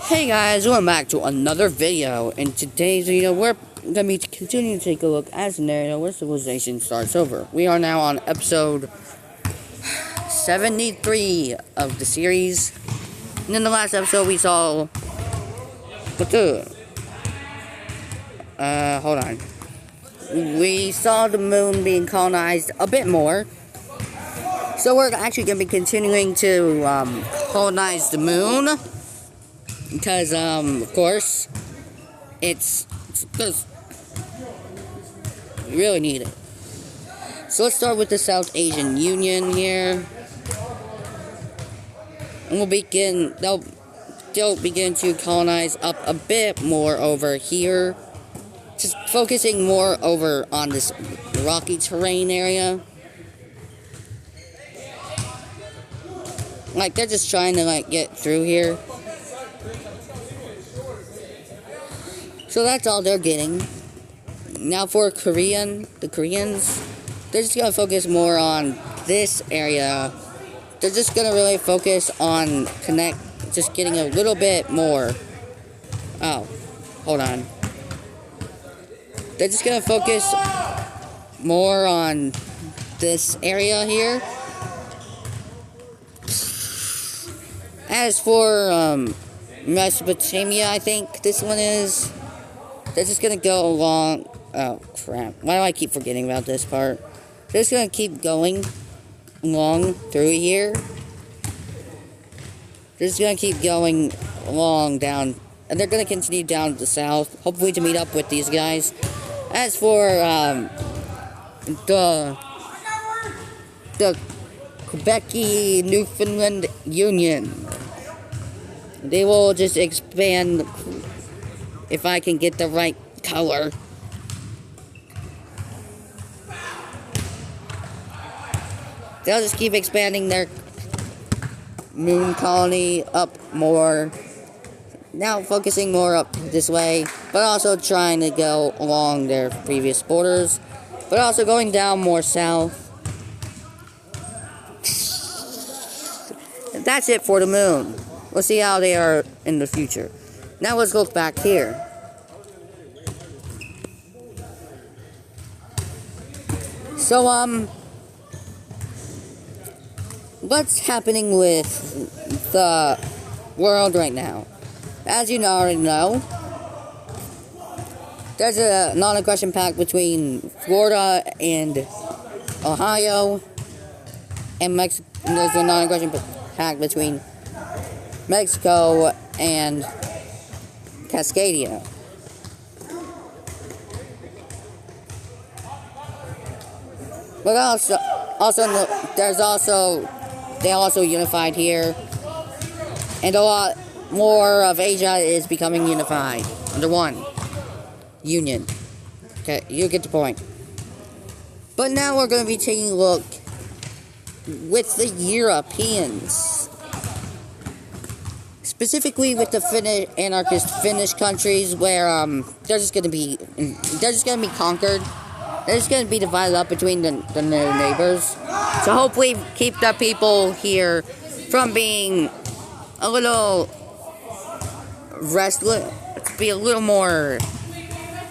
Hey guys, welcome back to another video. In today's video, we're going to be continuing to take a look at a scenario where civilization starts over. We are now on episode 73 of the series. And in the last episode, we saw... hold on. We saw the moon being colonized a bit more. So we're actually going to be continuing to colonize the moon. Because, of course, it's because we really need it. So let's start with the South Asian Union here. And they'll begin to colonize up a bit more over here. Just focusing more over on this rocky terrain area. Like, they're just trying to, get through here. So that's all they're getting. Now for the Koreans, they're just going to focus more on this area. They're just going to really focus on just getting a little bit more. Oh, hold on. They're just going to focus more on this area here. As for Mesopotamia, I think this one is... They're just gonna go along. Oh crap! Why do I keep forgetting about this part? They're just gonna keep going along through here. They're just gonna keep going along down, and they're gonna continue down to the south, hopefully to meet up with these guys. As for the Quebec Newfoundland Union, they will just expand. If I can get the right color. They'll just keep expanding their moon colony up more. Now focusing more up this way, but also trying to go along their previous borders, but also going down more south. That's it for the moon. We'll see how they are in the future. Now let's look back here. So, what's happening with the world right now? As you already know, there's a non-aggression pact between Florida and Ohio, and Mexico. There's a non-aggression pact between Mexico and Cascadia. But they also unified here, and a lot more of Asia is becoming unified under one union. Okay, you get the point. But now we're going to be taking a look with the Europeans. Specifically with the anarchist Finnish countries, where they're just gonna be conquered. They're just gonna be divided up between the new neighbors. So hopefully keep the people here from being a little restless, be a little more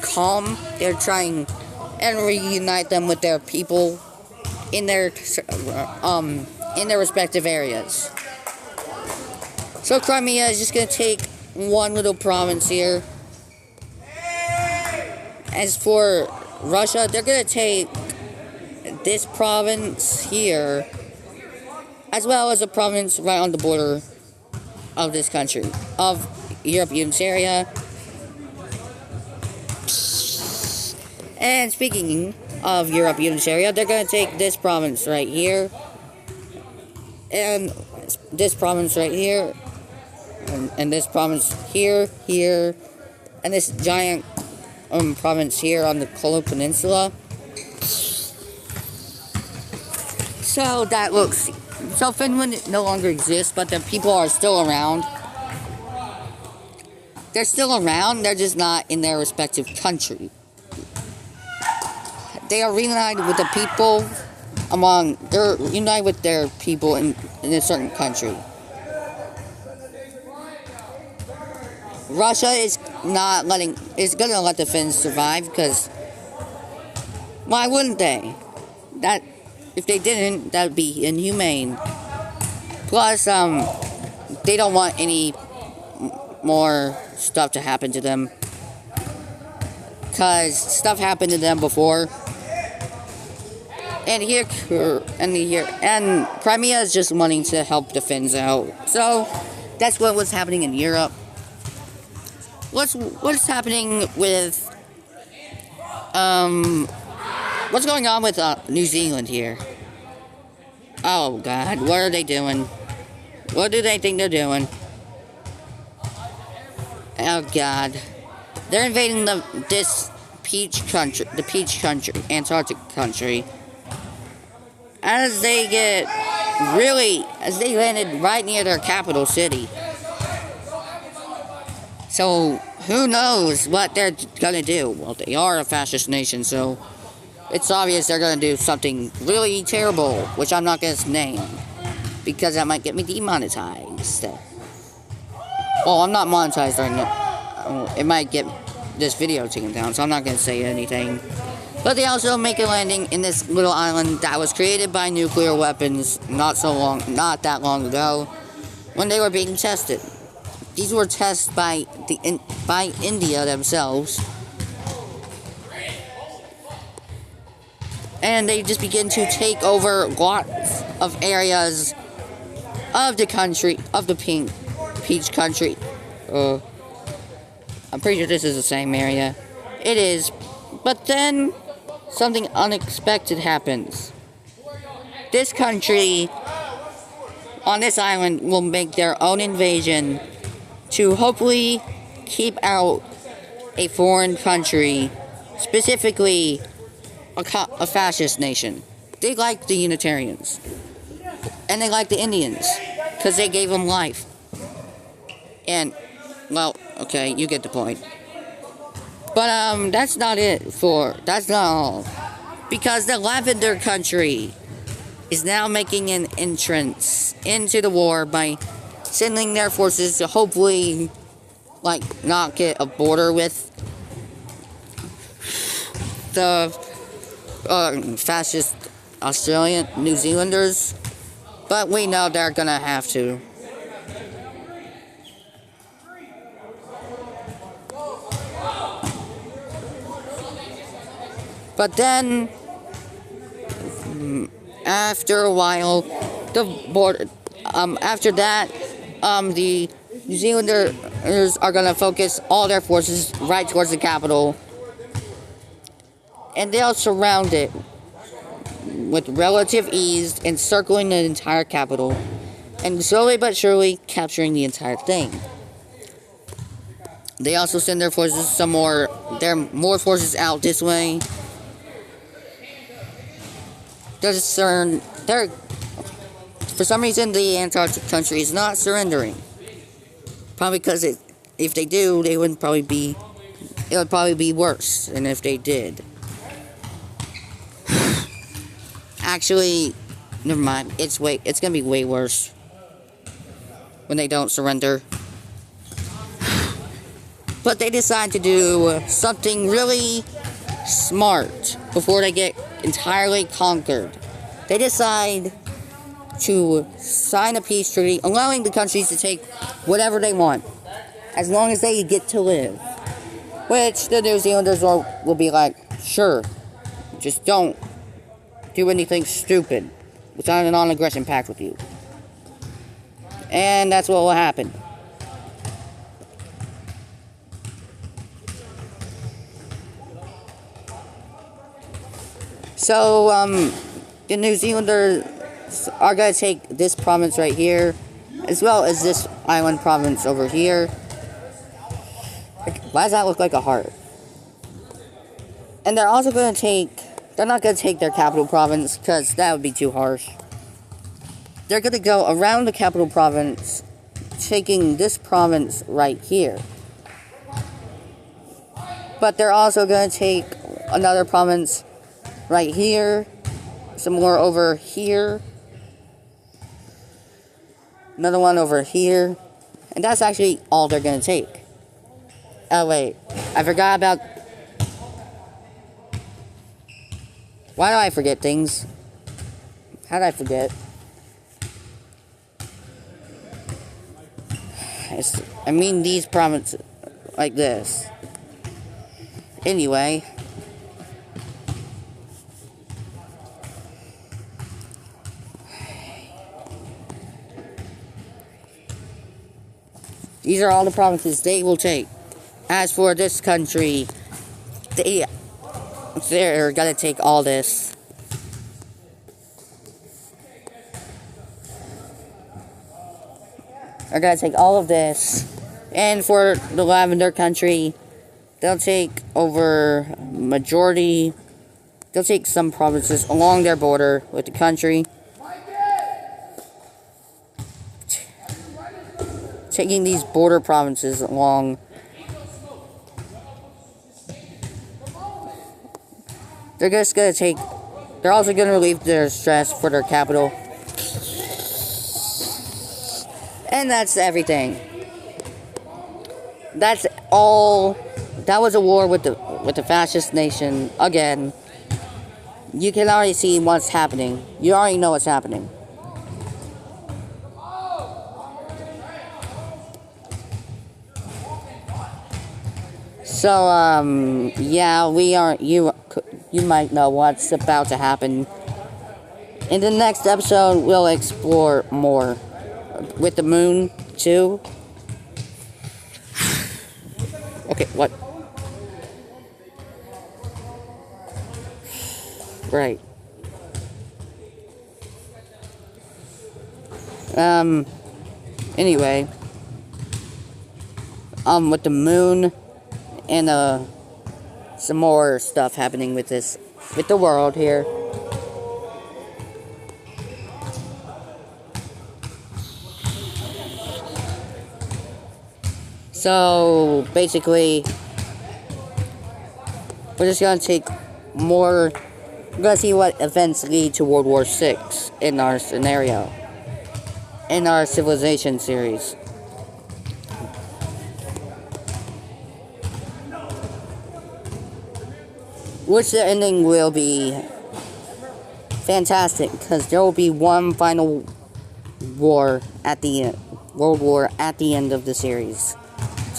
calm. They're trying and reunite them with their people in their respective areas. So Crimea is just going to take one little province here. As for Russia, they're going to take this province here, as well as a province right on the border of this country, of European area. And speaking of European area, they're going to take this province right here, and this province right here. And this province here, and this giant province here on the Kola Peninsula. So that looks... So Finland no longer exists, but the people are still around. They're still around, they're just not in their respective country. They are reunited with the people they're united with their people in a certain country. Russia is gonna let the Finns survive, because why wouldn't they? That, if they didn't, that would be inhumane. Plus, they don't want any more stuff to happen to them, because stuff happened to them before. And Crimea is just wanting to help the Finns out. So that's what was happening in Europe. What's happening with what's going on with New Zealand here? Oh God, what are they doing? What do they think they're doing? Oh God, they're invading the peach country, Antarctic country. As they landed right near their capital city. So, who knows what they're gonna do? Well, they are a fascist nation, so it's obvious they're gonna do something really terrible, which I'm not gonna name, because that might get me demonetized. Well, I'm not monetized right now. It might get this video taken down, so I'm not gonna say anything. But they also make a landing in this little island that was created by nuclear weapons not that long ago, when they were being tested. These were tested by India themselves, and they just begin to take over lots of areas of the country, of the peach country. I'm pretty sure this is the same area. It is, but then something unexpected happens. This country on this island will make their own invasion to hopefully keep out a foreign country, specifically a fascist nation. They like the Unitarians, and they like the Indians, because they gave them life. And, well, okay, you get the point. But, that's not all. Because the Lavender country is now making an entrance into the war by sending their forces to hopefully, not get a border with the fascist New Zealanders. But we know they're gonna have to. But then, after a while, after that, the New Zealanders are gonna focus all their forces right towards the capital, and they'll surround it with relative ease, encircling the entire capital, and slowly but surely capturing the entire thing. They also send their forces more forces out this way. For some reason, the Antarctic country is not surrendering. Probably because if they do, it would probably be worse than if they did. Actually, never mind. It's gonna be way worse when they don't surrender. But they decide to do something really smart before they get entirely conquered. They decide to sign a peace treaty allowing the countries to take whatever they want, as long as they get to live. Which the New Zealanders will be like, sure, just don't do anything stupid. We'll sign a non-aggression pact with you. And that's what will happen. So, the New Zealanders are going to take this province right here, as well as this island province over here. Why does that look like a heart? And they're also going to they're not going to take their capital province, because that would be too harsh. They're going to go around the capital province, taking this province right here. But they're also going to take another province right here, some more over here, another one over here, and that's actually all they're going to take. Oh, wait. I forgot about... Why do I forget things? How did I forget? I mean these provinces. Like this. Anyway. These are all the provinces they will take. As for this country, they're gonna take all this. They're gonna take all of this. And for the Lavender country, they'll take over majority. They'll take some provinces along their border with the country. Taking these border provinces along. They're just gonna take. They're also gonna relieve their stress for their capital. And that's everything. That's all. That was a war with the fascist nation again. You can already see what's happening. You already know what's happening. So yeah, you might know what's about to happen. In the next episode, we'll explore more with the moon too. Okay, what? Right. Anyway. With the moon and, some more stuff happening with the world here. So, basically, we're just gonna take more. We're gonna see what events lead to World War VI in our scenario, in our civilization series. Which the ending will be fantastic, because there will be one final war at the end, World War at the end of the series.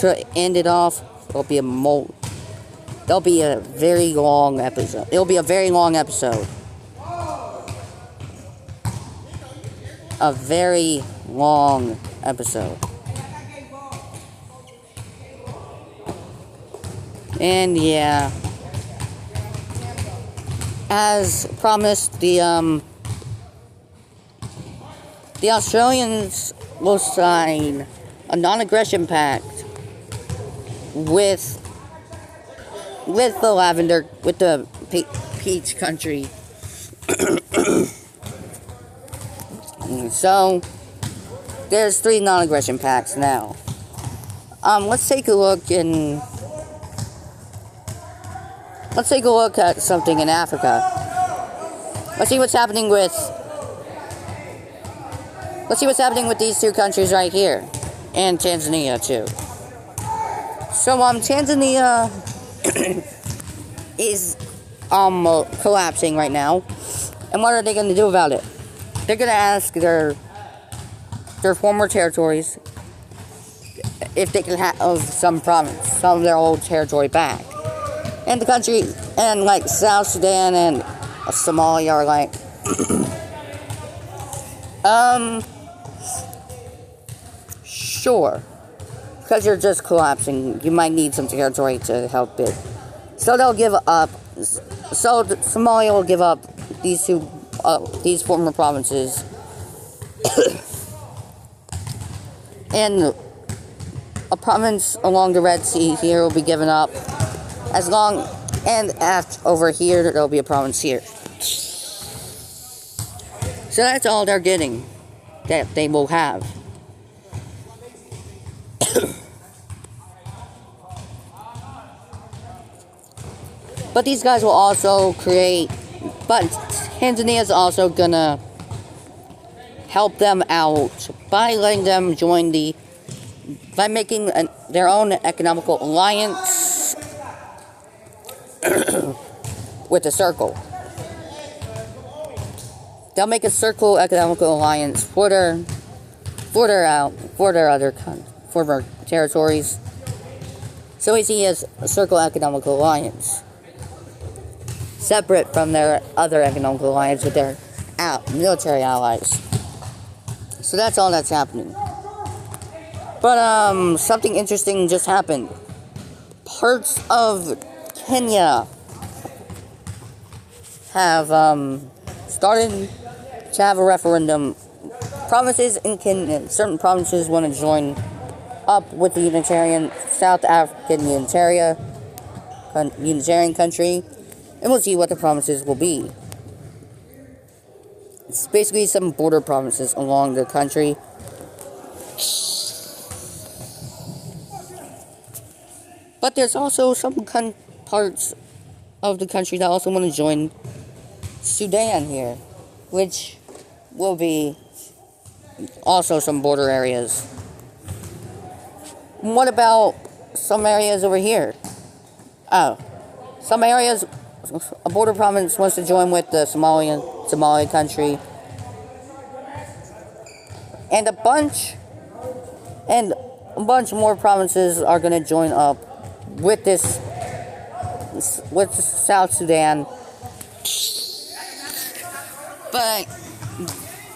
To end it off, there'll be a very long episode. It'll be a very long episode. A very long episode. And yeah. As promised, the Australians will sign a non-aggression pact with the Lavender, with the Peach country. So, there's 3 non-aggression pacts now. Let's take a look at something in Africa. Let's see what's happening with these 2 countries right here. And Tanzania, too. So, Tanzania is, collapsing right now. And what are they going to do about it? They're going to ask their former territories if they can have some province, some of their old territory back. And the country, and like South Sudan and Somalia are like, sure. Because you're just collapsing, you might need some territory to help it. So they'll give up. So Somalia will give up these former provinces. And a province along the Red Sea here will be given up. Over here, there'll be a province here. So that's all they're getting. That they will have. But these guys will also but Tanzania's also gonna help them out by letting them join the by making their own economical alliance with the Circle. They'll make a Circle economical alliance for their other former territories. So we see as a Circle economical alliance, separate from their other economical alliance with their military allies. So that's all that's happening. But something interesting just happened. Parts of Kenya have started to have a referendum. Provinces in Kenya, certain provinces want to join up with the Unitarian South African Unitarian country, and we'll see what the provinces will be. It's basically some border provinces along the country. But there's also some parts of the country that also want to join Sudan here, which will be also some border areas. What about some areas over here? Some areas, a border province wants to join with the Somali country. And a bunch more provinces are going to join up with South Sudan. But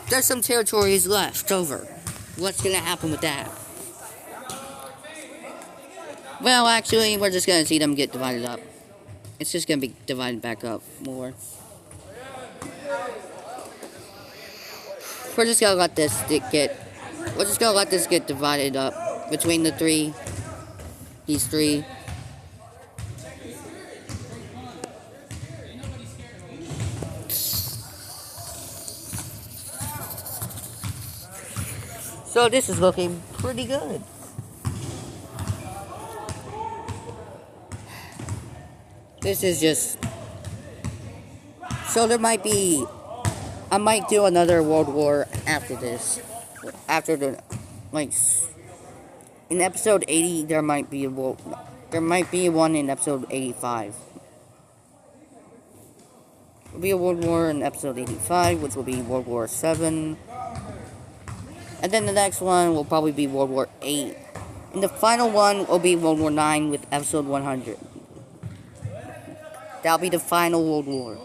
there's some territories left over. What's going to happen with that? Well, actually, we're just going to see them get divided up. It's just going to be divided back up more. We're just going to let this get divided up between these three. So this is looking pretty good. This is just... So there might be... I might do another World War after this. After the... Like... In episode 80, there might be one in episode 85. There'll be a World War in episode 85, which will be World War 7. And then the next one will probably be World War 8. And the final one will be World War 9 with episode 100. That'll be the final World War.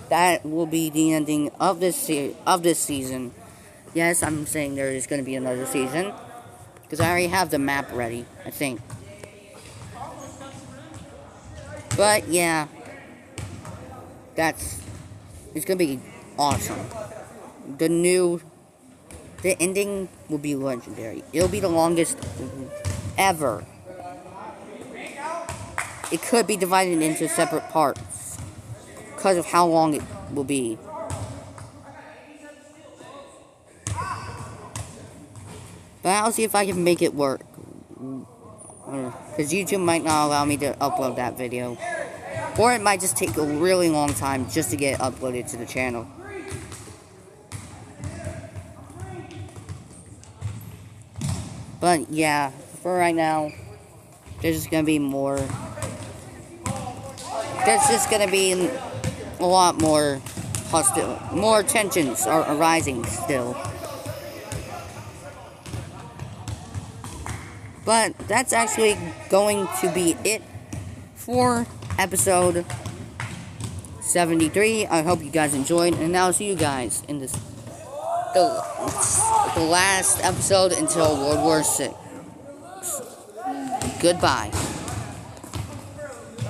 That will be the ending of this season. Yes, I'm saying there is going to be another season. Because I already have the map ready, I think. But, yeah. It's going to be awesome. The ending will be legendary. It'll be the longest ever. It could be divided into separate parts because of how long it will be. But I'll see if I can make it work. Because YouTube might not allow me to upload that video. Or it might just take a really long time just to get uploaded to the channel. But yeah, for right now, there's just gonna be more. There's just gonna be a lot more more tensions are arising still. But that's actually going to be it for episode 73. I hope you guys enjoyed, and I'll see you guys in the last episode until World War VI. Goodbye.